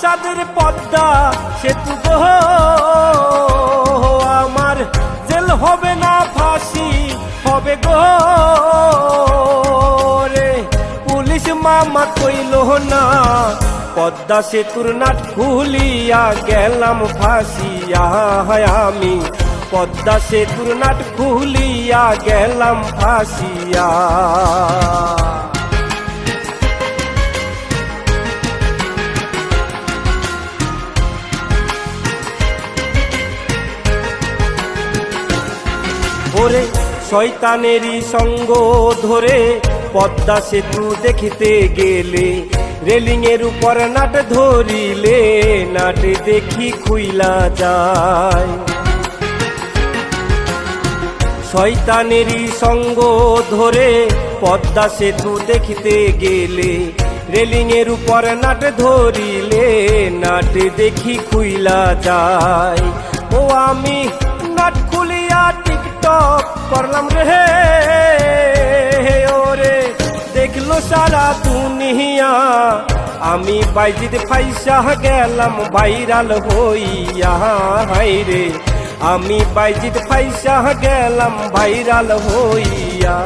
সাদের পদ্মা সেতু গো, আমার জেল হবে না ফাঁসি হবে গো রে। পুলিশ মামা কইল না, পদ্মা সেতুর নাট খুলিয়া গেলাম ফাঁসিয়া। আমি পদ্মা সেতুর নাট খুলিয়া গেলাম ফাঁসিয়া। ওরে শয়তানেরই সঙ্গ ধরে পদ্মা সেতু দেখিতে গেলে, রেলিং এর উপর নাট ধরিলে নাট দেখি খুইলা যায়। শয়তানেরই সঙ্গ ধরে পদ্মা সেতু দেখিতে গেলে, রেলিং এর উপর নাট ধরিলে নাট দেখি খুইলা যায়। ও আমি নাট খুলিয়া টিকটক করলাম রে, ওরে দেখলো সারা দুনিয়া। আমি বাইজিদ ফাইসা গেলাম ভাইরাল হইয়া, হাইরে আমি বাইজিদ ফাইসা গেলাম ভাইরাল হইয়া।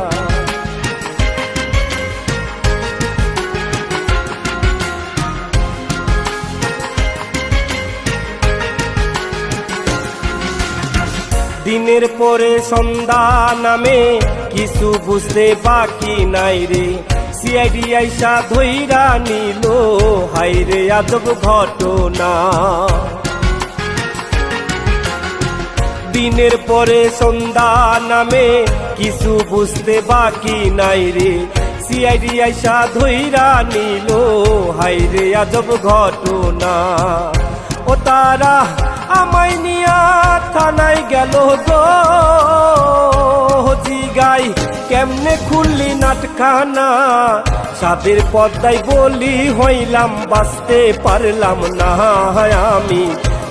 দিনের পরে সন্ধ্যা নামে কিছু বুঝতে বাকি নাই রে, সিআইডি আইসা ধইরা নিল, হাইরে আজব ঘটনা। দিনের পরে সন্ধ্যা নামে কিছু বুঝতে বাকি নাই রে, সিআইডি আইসা ধইরা নিল, হাইরে আজব ঘটনা। ও তারা আমায় নিয়া থানায় গেল গো, জিগাই কেমনে খুললি নাটখানা। সাদের পদ্মায় বলি হইলাম বাঁচতে পারলাম না, আমি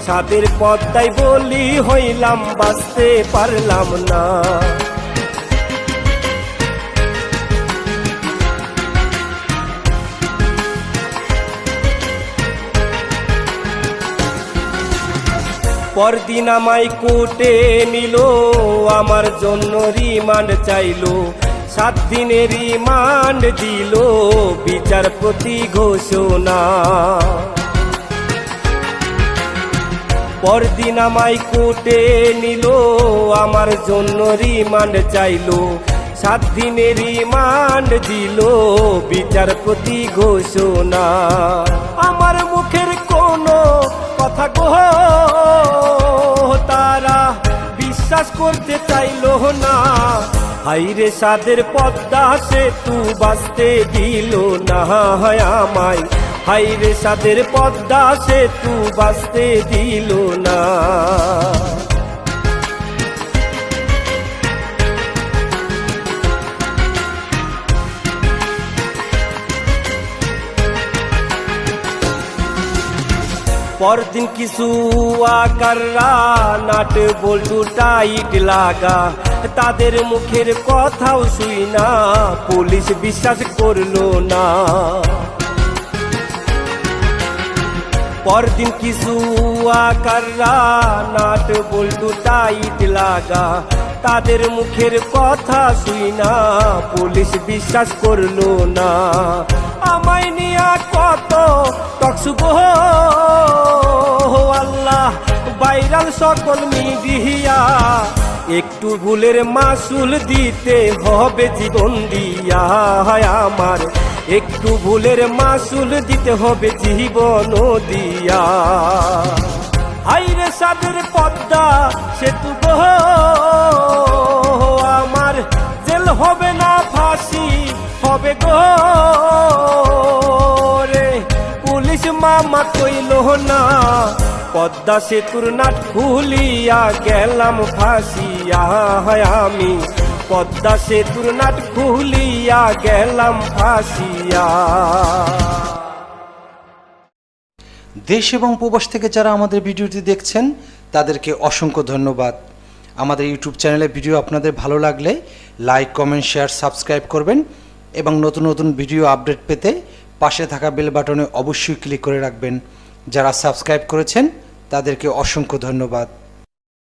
সাদের পদ্মায় বলি হইলাম বাঁচতে পারলাম না। পরদিন আমায় কোর্টে নিল, আমার জন্য রিমান্ড চাইলো, 7 দিনের রিমান্ড দিল বিচারপতি ঘোষণা। পরদিন আমায় কোর্টে নিল, আমার জন্য রিমান্ড চাইলো, 7 দিনের রিমান্ড দিল বিচারপতি ঘোষণা। আমার মুখের কোনো কথা গো তারা বিশ্বাস করতে চাইল না, হাইরে সাদের পদ্মা সেতু বাঁচতে দিল না আমায়, হাইরে সাদের পদ্মা সেতু বাঁচতে দিল না। পরদিন কিছু আকাররা নাট বল্টু টাইট লাগা, তাদের মুখের কথাও শুই না, পুলিশ বিশ্বাস করলো না। পরদিন কিছু আকাররা নাট বল্টু টাইট লাগা, তাদের মুখের কথা শুই না, পুলিশ বিশ্বাস করলো না। আমায় নিয়া কত টকসুব আল্লাহ ভাইরাল সকল মিডিয়া, একটু ভুলের মাসুল দিতে হবে জীবন দিয়া। আমার একটু ভুলের মাসুল দিতে হবে জীবন দিয়া। হাইরে সাদের পদ্মা সেতু গো, আমার জেল হবে না ফাঁসি হবে গো রে। পুলিশ মামা কইল না, পদ্মা সেতুর নাট খুলিয়া গেলাম ফাঁসিয়া। আমি পদ্মা সেতুর নাট খুলিয়া গেলাম ফাঁসিয়া। দেশ এবং প্রবাস থেকে যারা আমাদের ভিডিওটি দেখছেন তাদেরকে অসংখ্য ধন্যবাদ। আমাদের ইউটিউব চ্যানেলে ভিডিও আপনাদের ভালো লাগলে লাইক, কমেন্ট, শেয়ার, সাবস্ক্রাইব করবেন এবং নতুন নতুন ভিডিও আপডেট পেতে পাশে থাকা বেল বাটনে অবশ্যই ক্লিক করে রাখবেন। যারা সাবস্ক্রাইব করেছেন তাদেরকে অসংখ্য ধন্যবাদ।